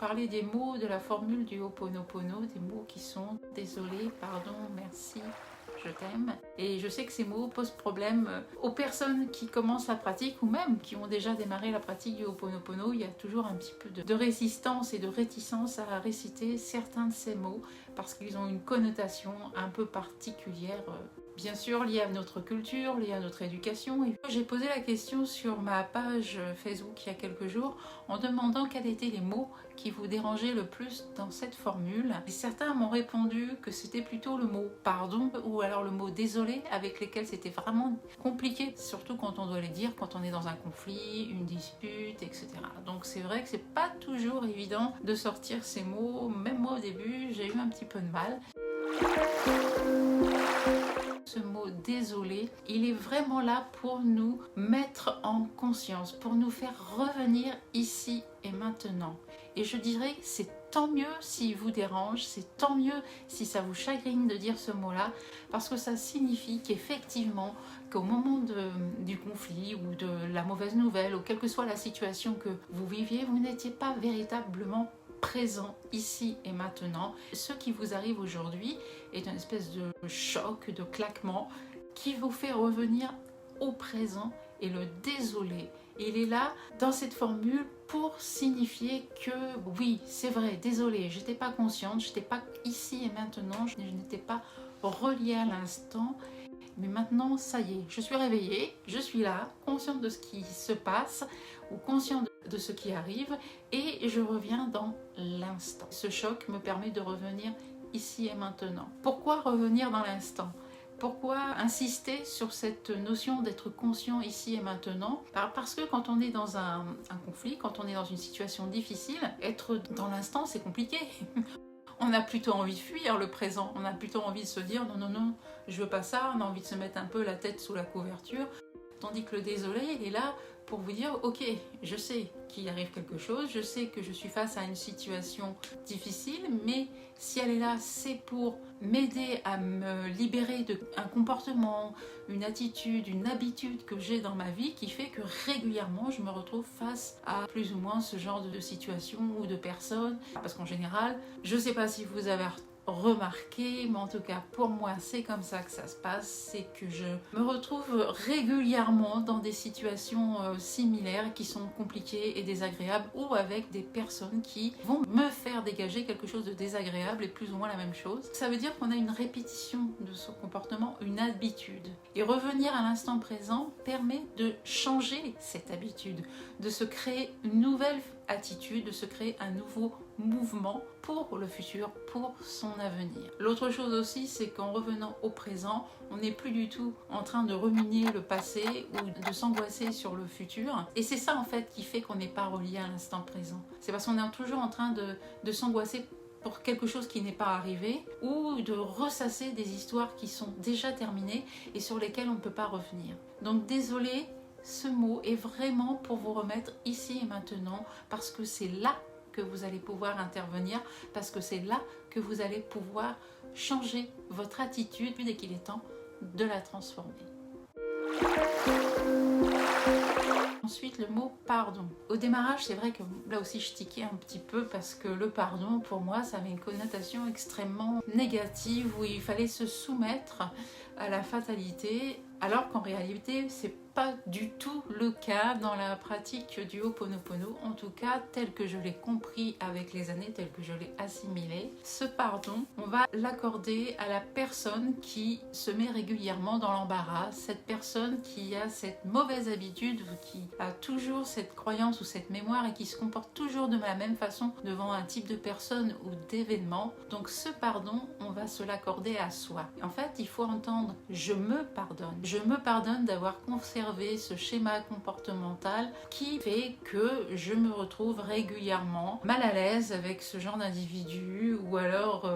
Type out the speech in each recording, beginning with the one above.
parler des mots de la formule du Ho'oponopono, des mots qui sont désolé, pardon, merci, je t'aime. Et je sais que ces mots posent problème aux personnes qui commencent la pratique ou même qui ont déjà démarré la pratique du Ho'oponopono. Il y a toujours un petit peu de résistance et de réticence à réciter certains de ces mots parce qu'ils ont une connotation un peu particulière. Bien sûr, lié à notre culture, lié à notre éducation. Et j'ai posé la question sur ma page Facebook il y a quelques jours en demandant quels étaient les mots qui vous dérangeaient le plus dans cette formule. Et certains m'ont répondu que c'était plutôt le mot pardon ou alors le mot désolé avec lesquels c'était vraiment compliqué, surtout quand on doit les dire, quand on est dans un conflit, une dispute, etc. Donc c'est vrai que c'est pas toujours évident de sortir ces mots. Même moi au début, j'ai eu un petit peu de mal. Ce mot désolé, il est vraiment là pour nous mettre en conscience, pour nous faire revenir ici et maintenant. Et je dirais que c'est tant mieux s'il vous dérange, c'est tant mieux si ça vous chagrine de dire ce mot-là, parce que ça signifie qu'effectivement, qu'au moment du conflit ou de la mauvaise nouvelle, ou quelle que soit la situation que vous viviez, vous n'étiez pas véritablement présent ici et maintenant. Ce qui vous arrive aujourd'hui est une espèce de choc, de claquement qui vous fait revenir au présent. Et le désolé, il est là dans cette formule pour signifier que oui, c'est vrai, désolé, j'étais pas consciente, j'étais pas ici et maintenant, je n'étais pas reliée à l'instant. Mais maintenant, ça y est, je suis réveillée, je suis là, consciente de ce qui se passe ou consciente de ce qui arrive et je reviens dans l'instant. Ce choc me permet de revenir ici et maintenant. Pourquoi revenir dans l'instant ? Pourquoi insister sur cette notion d'être conscient ici et maintenant ? Parce que quand on est dans un conflit, quand on est dans une situation difficile, être dans l'instant, c'est compliqué. On a plutôt envie de fuir le présent, on a plutôt envie de se dire non, non, non, je veux pas ça, on a envie de se mettre un peu la tête sous la couverture. Tandis que le désolé, il est là pour vous dire ok, je sais qu'il arrive quelque chose, je sais que je suis face à une situation difficile, mais si elle est là, c'est pour m'aider à me libérer d'un comportement, une attitude, une habitude que j'ai dans ma vie qui fait que régulièrement je me retrouve face à plus ou moins ce genre de situation ou de personnes. Parce qu'en général, je ne sais pas si vous avez remarqué, mais en tout cas pour moi c'est comme ça que ça se passe, c'est que je me retrouve régulièrement dans des situations similaires qui sont compliquées et désagréables ou avec des personnes qui vont me faire dégager quelque chose de désagréable et plus ou moins la même chose. Ça veut dire qu'on a une répétition de ce comportement, une habitude. Et revenir à l'instant présent permet de changer cette habitude, de se créer une nouvelle attitude, de se créer un nouveau mouvement pour le futur, pour son avenir. L'autre chose aussi, c'est qu'en revenant au présent, on n'est plus du tout en train de ruminer le passé ou de s'angoisser sur le futur. Et c'est ça en fait qui fait qu'on n'est pas relié à l'instant présent. C'est parce qu'on est toujours en train de s'angoisser pour quelque chose qui n'est pas arrivé ou de ressasser des histoires qui sont déjà terminées et sur lesquelles on ne peut pas revenir. Donc désolé, ce mot est vraiment pour vous remettre ici et maintenant parce que c'est là que vous allez pouvoir intervenir, parce que c'est là que vous allez pouvoir changer votre attitude et qu'il est temps de la transformer. Ensuite, le mot pardon. Au démarrage, c'est vrai que là aussi je tiquais un petit peu parce que le pardon, pour moi, ça avait une connotation extrêmement négative où il fallait se soumettre à la fatalité, alors qu'en réalité, c'est pas du tout le cas dans la pratique du Ho'oponopono, en tout cas tel que je l'ai compris avec les années, tel que je l'ai assimilé. Ce pardon, on va l'accorder à la personne qui se met régulièrement dans l'embarras, cette personne qui a cette mauvaise habitude ou qui a toujours cette croyance ou cette mémoire et qui se comporte toujours de la même façon devant un type de personne ou d'événement. Donc ce pardon, on va se l'accorder à soi. En fait, il faut entendre « je me pardonne ». Je me pardonne d'avoir conservé ce schéma comportemental qui fait que je me retrouve régulièrement mal à l'aise avec ce genre d'individu ou alors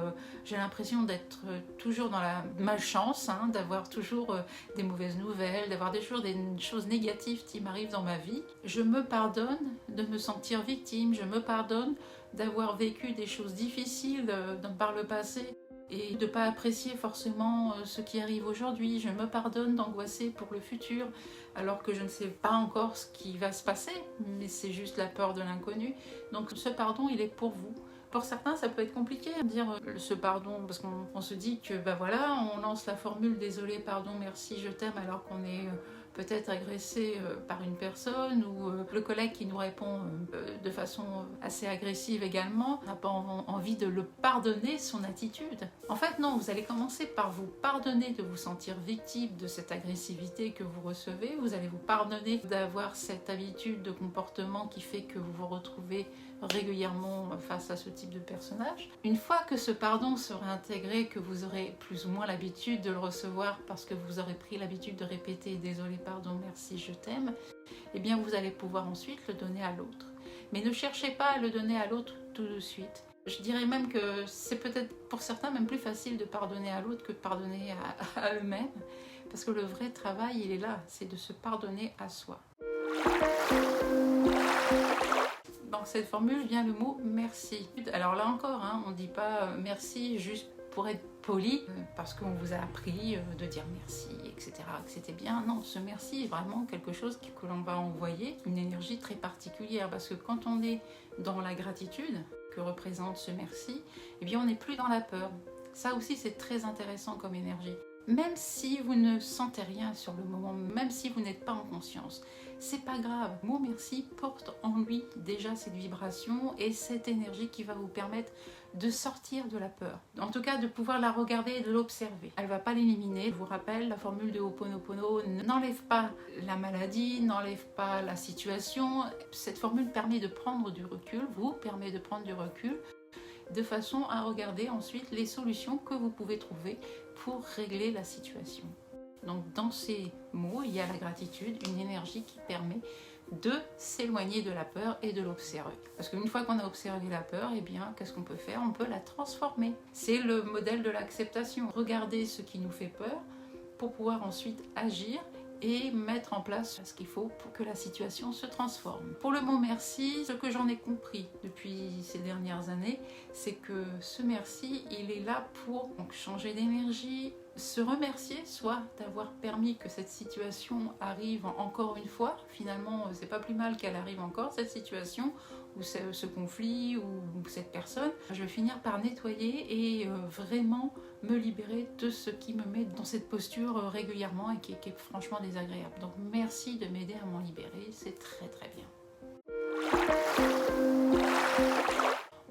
j'ai l'impression d'être toujours dans la malchance, d'avoir toujours des mauvaises nouvelles, d'avoir toujours des choses négatives qui m'arrivent dans ma vie. Je me pardonne de me sentir victime, je me pardonne d'avoir vécu des choses difficiles par le passé. et de ne pas apprécier forcément ce qui arrive aujourd'hui. Je me pardonne d'angoisser pour le futur alors que je ne sais pas encore ce qui va se passer, mais c'est juste la peur de l'inconnu. Donc ce pardon, il est pour vous. Pour certains, ça peut être compliqué de dire ce pardon, parce qu'on se dit que bah voilà, on lance la formule désolé, pardon, merci, je t'aime, alors qu'on est peut-être agressé par une personne, ou le collègue qui nous répond de façon assez agressive également, on n'a pas envie de le pardonner son attitude. En fait non, vous allez commencer par vous pardonner de vous sentir victime de cette agressivité que vous recevez, vous allez vous pardonner d'avoir cette habitude de comportement qui fait que vous vous retrouvez régulièrement face à ce type de personnage. Une fois que ce pardon sera intégré, que vous aurez plus ou moins l'habitude de le recevoir parce que vous aurez pris l'habitude de répéter désolé, pardon, merci, je t'aime, eh bien vous allez pouvoir ensuite le donner à l'autre. Mais ne cherchez pas à le donner à l'autre tout de suite. Je dirais même que c'est peut-être pour certains même plus facile de pardonner à l'autre que de pardonner à eux-mêmes, parce que le vrai travail, il est là, c'est de se pardonner à soi. Dans cette formule vient le mot merci. Alors là encore, on ne dit pas merci juste pour être poli, parce qu'on vous a appris de dire merci, etc., que c'était bien. Non, ce merci est vraiment quelque chose que l'on va envoyer, une énergie très particulière, parce que quand on est dans la gratitude que représente ce merci, eh bien on n'est plus dans la peur. Ça aussi, c'est très intéressant comme énergie. Même si vous ne sentez rien sur le moment, même si vous n'êtes pas en conscience, c'est pas grave. Le mot merci porte en lui déjà cette vibration et cette énergie qui va vous permettre de sortir de la peur. En tout cas, de pouvoir la regarder et de l'observer. Elle ne va pas l'éliminer. Je vous rappelle, la formule de Ho'oponopono n'enlève pas la maladie, n'enlève pas la situation. Cette formule permet de prendre du recul, vous permet de prendre du recul, de façon à regarder ensuite les solutions que vous pouvez trouver pour régler la situation. Donc dans ces mots, il y a la gratitude, une énergie qui permet de s'éloigner de la peur et de l'observer. Parce qu'une fois qu'on a observé la peur, eh bien, qu'est-ce qu'on peut faire? On peut la transformer. C'est le modèle de l'acceptation. Regarder ce qui nous fait peur pour pouvoir ensuite agir et mettre en place ce qu'il faut pour que la situation se transforme. Pour le mot merci, ce que j'en ai compris depuis ces dernières années, c'est que ce merci, il est là pour donc changer d'énergie, se remercier, soit d'avoir permis que cette situation arrive encore une fois. Finalement, c'est pas plus mal qu'elle arrive encore, cette situation, ou ce conflit, ou cette personne. Je vais finir par nettoyer et vraiment me libérer de ce qui me met dans cette posture régulièrement et qui est franchement désagréable. Donc merci de m'aider à m'en libérer, c'est très très bien.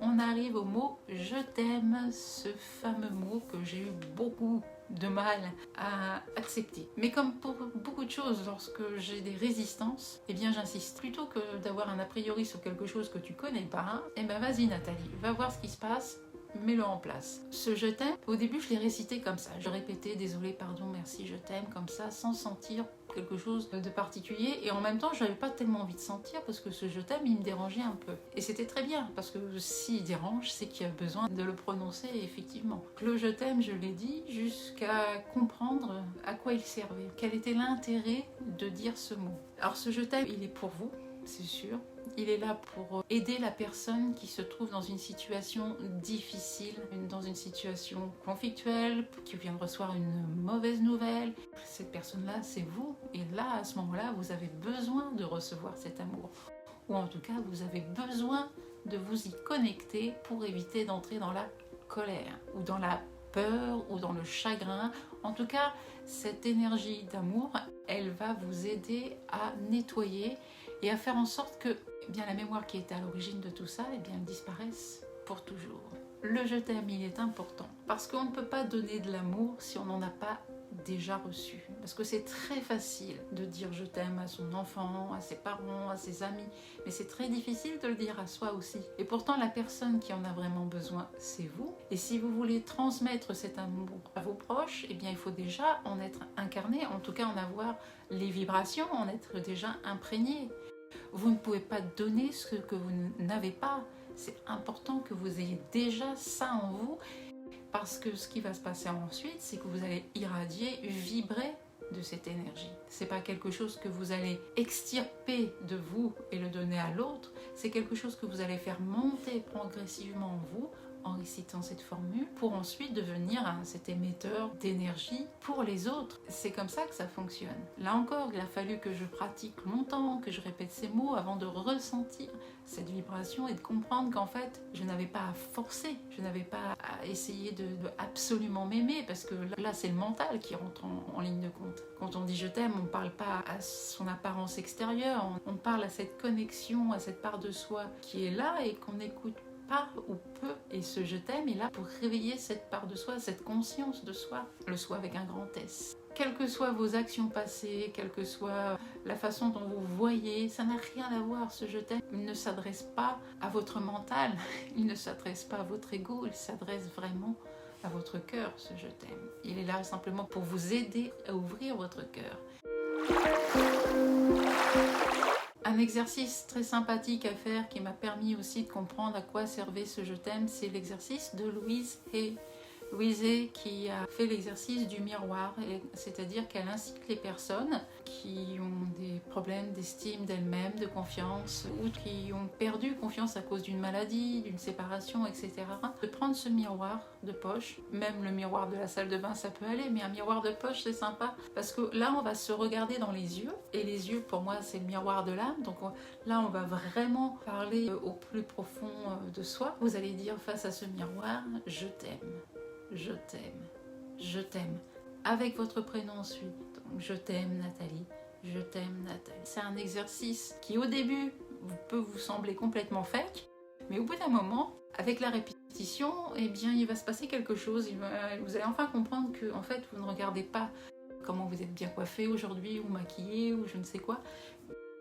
On arrive au mot « je t'aime », ce fameux mot que j'ai eu beaucoup de mal à accepter. Mais comme pour beaucoup de choses, lorsque j'ai des résistances, eh bien j'insiste. Plutôt que d'avoir un a priori sur quelque chose que tu connais pas, eh ben vas-y Nathalie, va voir ce qui se passe, mets-le en place. Ce je t'aime, au début je l'ai récité comme ça. Je répétais désolé, pardon, merci, je t'aime, comme ça, sans sentir quelque chose de particulier, et en même temps je n'avais pas tellement envie de sentir parce que ce je t'aime il me dérangeait un peu, et c'était très bien parce que s'il dérange c'est qu'il y a besoin de le prononcer. Effectivement, le je t'aime, je l'ai dit jusqu'à comprendre à quoi il servait, quel était l'intérêt de dire ce mot. Alors ce je t'aime, il est pour vous, c'est sûr. Il est là pour aider la personne qui se trouve dans une situation difficile, dans une situation conflictuelle, qui vient de recevoir une mauvaise nouvelle. Cette personne-là, c'est vous. Et là, à ce moment-là, vous avez besoin de recevoir cet amour. Ou en tout cas, vous avez besoin de vous y connecter pour éviter d'entrer dans la colère, ou dans la peur, ou dans le chagrin. En tout cas, cette énergie d'amour, elle va vous aider à nettoyer et à faire en sorte que la mémoire qui était à l'origine de tout ça, elle disparaisse pour toujours. Le je t'aime, il est important parce qu'on ne peut pas donner de l'amour si on n'en a pas déjà reçu. Parce que c'est très facile de dire je t'aime à son enfant, à ses parents, à ses amis, mais c'est très difficile de le dire à soi aussi. Et pourtant, la personne qui en a vraiment besoin, c'est vous. Et si vous voulez transmettre cet amour à vos proches, eh bien, il faut déjà en être incarné, en tout cas en avoir les vibrations, en être déjà imprégné. Vous ne pouvez pas donner ce que vous n'avez pas. C'est important que vous ayez déjà ça en vous, parce que ce qui va se passer ensuite, c'est que vous allez irradier, vibrer de cette énergie. C'est pas quelque chose que vous allez extirper de vous et le donner à l'autre, c'est quelque chose que vous allez faire monter progressivement en vous, en récitant cette formule pour ensuite devenir cet émetteur d'énergie pour les autres. C'est comme ça que ça fonctionne. Là encore, il a fallu que je pratique longtemps, que je répète ces mots avant de ressentir cette vibration et de comprendre qu'en fait, je n'avais pas à forcer, je n'avais pas à essayer de absolument m'aimer, parce que là, c'est le mental qui rentre en ligne de compte. Quand on dit je t'aime, on ne parle pas à son apparence extérieure, on parle à cette connexion, à cette part de soi qui est là et qu'on n'écoute pas ou peu. Et ce je t'aime est là pour réveiller cette part de soi, cette conscience de soi, le soi avec un grand S. Quelles que soient vos actions passées, quelle que soit la façon dont vous voyez, ça n'a rien à voir, ce je t'aime. Il ne s'adresse pas à votre mental, il ne s'adresse pas à votre ego, il s'adresse vraiment à votre cœur, ce je t'aime. Il est là simplement pour vous aider à ouvrir votre cœur. Un exercice très sympathique à faire qui m'a permis aussi de comprendre à quoi servait ce je t'aime, c'est l'exercice de Louise Hay. Louise Hay qui a fait l'exercice du miroir, c'est-à-dire qu'elle incite les personnes qui ont des problèmes d'estime d'elles-mêmes, de confiance, ou qui ont perdu confiance à cause d'une maladie, d'une séparation, etc., de prendre ce miroir de poche. Même le miroir de la salle de bain, ça peut aller, mais un miroir de poche, c'est sympa, parce que là, on va se regarder dans les yeux, et les yeux, pour moi, c'est le miroir de l'âme, donc là, on va vraiment parler au plus profond de soi. Vous allez dire face à ce miroir, je t'aime. Je t'aime, je t'aime, avec votre prénom ensuite. Donc, je t'aime Nathalie, je t'aime Nathalie. C'est un exercice qui au début peut vous sembler complètement fake, mais au bout d'un moment, avec la répétition, eh bien, il va se passer quelque chose. Vous allez enfin comprendre que en fait, vous ne regardez pas comment vous êtes bien coiffé aujourd'hui, ou maquillé, ou je ne sais quoi,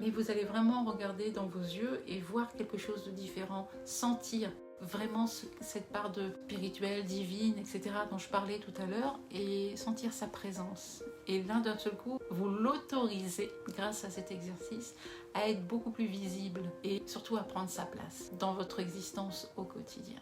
mais vous allez vraiment regarder dans vos yeux et voir quelque chose de différent, sentir vraiment cette part de spirituelle, divine, etc. dont je parlais tout à l'heure, et sentir sa présence. Et là, d'un seul coup, vous l'autorisez, grâce à cet exercice, à être beaucoup plus visible et surtout à prendre sa place dans votre existence au quotidien.